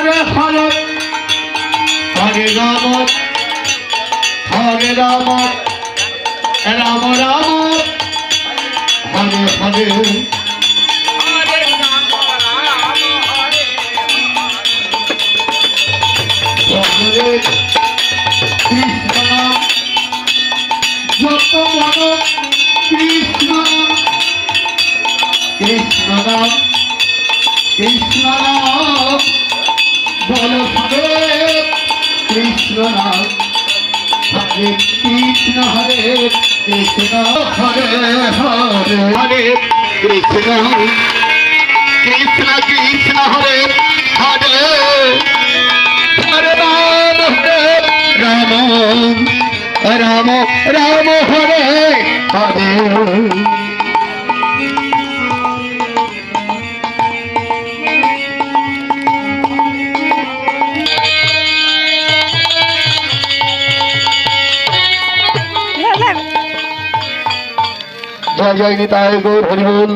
হরে হরে হরে রাম হরে রাম রাম রাম হরে হরে কৃষ্ণ নাম যত মন কৃষ্ণ কৃষ্ণ নাম কৃষ্ণ নাম বল হরে কৃষ্ণ নাম হরে কৃষ্ণ হরে কৃষ্ণ হরে হরে হরে কৃষ্ণ কৃষ্ণ কৃষ্ণ হরে হরে হরে রাম রাম রাম হরে হরে জয় জয় নিতাই গৌর হরি বল।